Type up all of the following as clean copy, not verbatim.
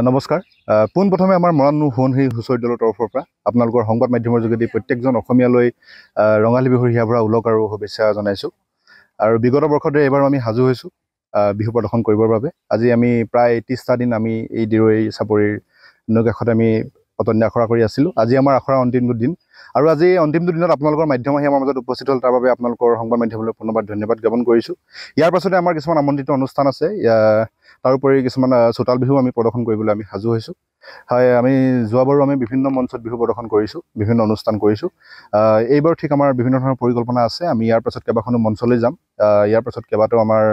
নমস্কাৰ পোনপ্ৰথমে আমাৰ মৰাণ সোৱণশিৰি হুঁচৰি দলৰ তৰফৰ পৰা আপোনালোকৰ সংবাদ মাধ্যমৰ যোগেদি প্ৰত্যেকজন অসমীয়ালৈ ৰঙালী বিহুৰ হিয়াভৰা ওলক আৰু শুভেচ্ছা জনাইছোঁ। আৰু বিগত বৰ্ষতে এইবাৰ আমি সাজু হৈছোঁ বিহু প্ৰদৰ্শন কৰিবৰ বাবে। আজি আমি প্ৰায় 30টা দিন আমি এই দিৰৈ চাপৰিৰ নৈ কাষত আমি পতনি আখৰা কৰি আছিলোঁ। আজি আমাৰ আখৰাৰ অন্তিম দিন আৰু আজি অন্তিম দিনত আপোনালোকৰ মাধ্যম আহি আমাৰ মাজত উপস্থিত হ'ল, তাৰ বাবে আপোনালোকৰ সংবাদ মাধ্যমলৈ পুনৰবাৰ ধন্যবাদ জ্ঞাপন কৰিছোঁ। ইয়াৰ পাছতে আমাৰ কিছুমান আমন্ত্ৰিত অনুষ্ঠান আছে, তাৰোপৰি কিছুমান চোতাল বিহু আমি প্ৰদৰ্শন কৰিবলৈ আমি সাজু হৈছোঁ। হয়, আমি যোৱাবাৰো আমি বিভিন্ন মঞ্চত বিহু প্ৰদৰ্শন কৰিছোঁ, বিভিন্ন অনুষ্ঠান কৰিছোঁ। এইবাৰ ঠিক আমাৰ বিভিন্ন ধৰণৰ পৰিকল্পনা আছে। আমি ইয়াৰ পাছত কেইবাখনো মঞ্চলৈ যাম, ইয়াৰ পাছত কেইবাটাও আমাৰ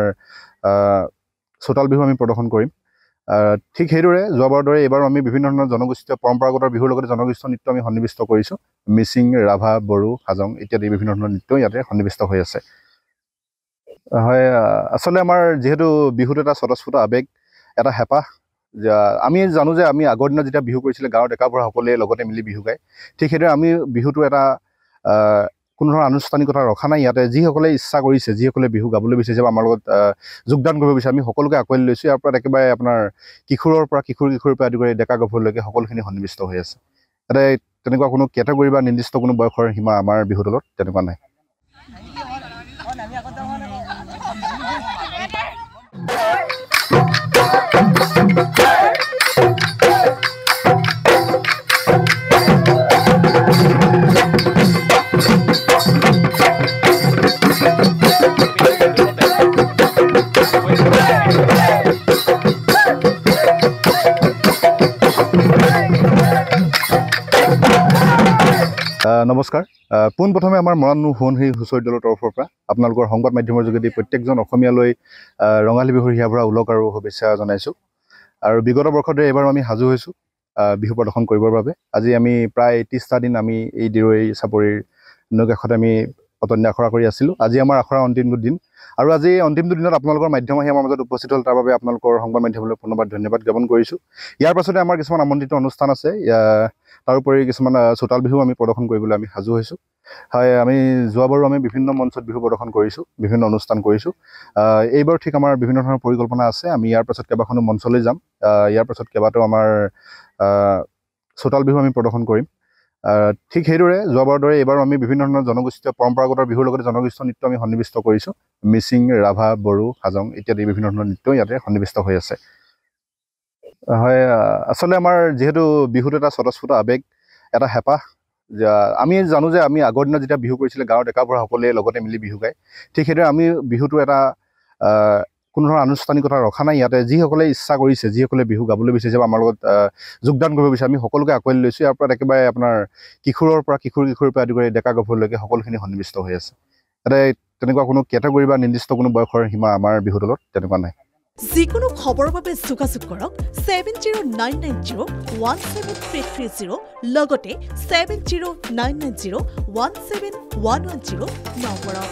চোতাল বিহু আমি প্ৰদৰ্শন কৰিম। ঠিক সেইদৰে যোৱাবাৰৰ দৰে এইবাৰো আমি বিভিন্ন ধৰণৰ জনগোষ্ঠীয় পৰম্পৰাগত বিহুৰ লগতে জনগোষ্ঠীয় নৃত্য আমি সন্নিৱিষ্ট কৰিছোঁ। মিচিং, ৰাভা, বড়ো, হাজং ইত্যাদি বিভিন্ন ধৰণৰ নৃত্য ইয়াতে সন্নিৱিষ্ট হৈ আছে। হয়, আচলতে আমাৰ যিহেতু বিহুটো এটা স্বতঃস্ফূৰ্ত আৱেগ, এটা হেঁপাহ। আমি জানো যে আমি আগৰ দিনত যেতিয়া বিহু কৰিছিলে গাঁৱৰ ডেকা বুঢ়া সকলোৱে লগতে মিলি বিহু গায়। ঠিক সেইদৰে আমি বিহুটো এটা কোনো ধৰণৰ আনুষ্ঠানিকতা ৰখা নাই। ইয়াতে যিসকলে ইচ্ছা কৰিছে, যিসকলে বিহু গাবলৈ বিচাৰিছে বা আমাৰ লগত যোগদান কৰিব বিচাৰে, আমি সকলোকে আঁকোৱালি লৈছোঁ। ইয়াৰ পৰা একেবাৰে আপোনাৰ কিশোৰৰ পৰা কিশোৰীৰ পৰা আদি কৰি ডেকা গাভৰুলৈকে সকলোখিনি সন্নিৱিষ্ট হৈ আছে। ইয়াতে তেনেকুৱা কোনো কেটেগৰী বা নিৰ্দিষ্ট কোনো বয়সৰ সীমা আমাৰ বিহু দলত তেনেকুৱা নাই। নমস্কাৰ পোনপ্ৰথমে আমাৰ মৰাণ সোৱণশিৰি হুঁচৰি দলৰ তৰফৰ পৰা আপোনালোকৰ সংবাদ মাধ্যমৰ যোগেদি প্ৰত্যেকজন অসমীয়ালৈ ৰঙালী বিহুৰ হিয়াভৰা ওলক আৰু শুভেচ্ছা জনাইছোঁ। আৰু বিগত বৰ্ষতে এইবাৰো আমি সাজু হৈছোঁ বিহু প্ৰদৰ্শন কৰিবৰ বাবে। আজি আমি প্ৰায় 30টা দিন আমি এই দিৰৈ চাপৰিৰ নৈ কাষত আমি পতনি আখৰা কৰি আছিলোঁ। আজি আমাৰ আখৰাৰ অন্তিম দিন আৰু আজি অন্তিম দিনত আপোনালোকৰ মাধ্যম আহি আমাৰ মাজত উপস্থিত হ'ল, তাৰ বাবে আপোনালোকৰ সংবাদ মাধ্যমলৈ পুনৰবাৰ ধন্যবাদ জ্ঞাপন কৰিছোঁ। ইয়াৰ পাছতে আমাৰ কিছুমান আমন্ত্ৰিত অনুষ্ঠান আছে, তাৰোপৰি কিছুমান চোতাল বিহু আমি প্ৰদৰ্শন কৰিবলৈ আমি সাজু হৈছোঁ। হয়, আমি যোৱাবাৰো আমি বিভিন্ন মঞ্চত বিহু প্ৰদৰ্শন কৰিছোঁ, বিভিন্ন অনুষ্ঠান কৰিছোঁ। এইবাৰ ঠিক আমাৰ বিভিন্ন ধৰণৰ পৰিকল্পনা আছে। আমি ইয়াৰ পাছত কেইবাখনো মঞ্চলৈ যাম, ইয়াৰ পাছত কেইবাটাও আমাৰ চোতাল বিহু আমি প্ৰদৰ্শন কৰিম। ঠিক সেইদৰে যোৱাবাৰৰ দৰে এইবাৰো আমি বিভিন্ন ধৰণৰ জনগোষ্ঠীয় পৰম্পৰাগত বিহুৰ লগতে জনগোষ্ঠীয় নৃত্য আমি সন্নিৱিষ্ট কৰিছোঁ। মিচিং, ৰাভা, বড়ো, হাজং ইত্যাদি বিভিন্ন ধৰণৰ নৃত্য ইয়াতে সন্নিৱিষ্ট হৈ আছে। হয়, আচলতে আমাৰ যিহেতু বিহুটো এটা স্বতঃস্ফূৰ্ত আৱেগ, এটা হেঁপাহ। আমি জানো যে আমি আগৰ দিনত যেতিয়া বিহু কৰিছিলে গাঁৱৰ ডেকা বুঢ়া সকলোৱে লগতে মিলি বিহু গায়। ঠিক সেইদৰে আমি বিহুটো এটা কোনো ধৰণৰ আনুষ্ঠানিকতা ৰখা নাই। ইয়াতে যিসকলে ইচ্ছা কৰিছে, যিসকলে বিহু গাবলৈ বিচাৰিছে বা আমাৰ লগত যোগদান কৰিব বিচাৰে, আমি সকলোকে আঁকোৱালি লৈছোঁ। ইয়াৰ পৰা একেবাৰে আপোনাৰ কিশোৰৰ পৰা কিশোৰীৰ পৰা আদি কৰি ডেকা গাভৰুলৈকে সকলোখিনি সন্নিৱিষ্ট হৈ আছে। ইয়াতে তেনেকুৱা কোনো কেটেগৰী বা নিৰ্দিষ্ট কোনো বয়সৰ সীমা আমাৰ বিহু দলত তেনেকুৱা নাই। যিকোনো খবৰৰ বাবে যোগাযোগ কৰক 7099017330 লগতে 7099017110 নম্বৰত।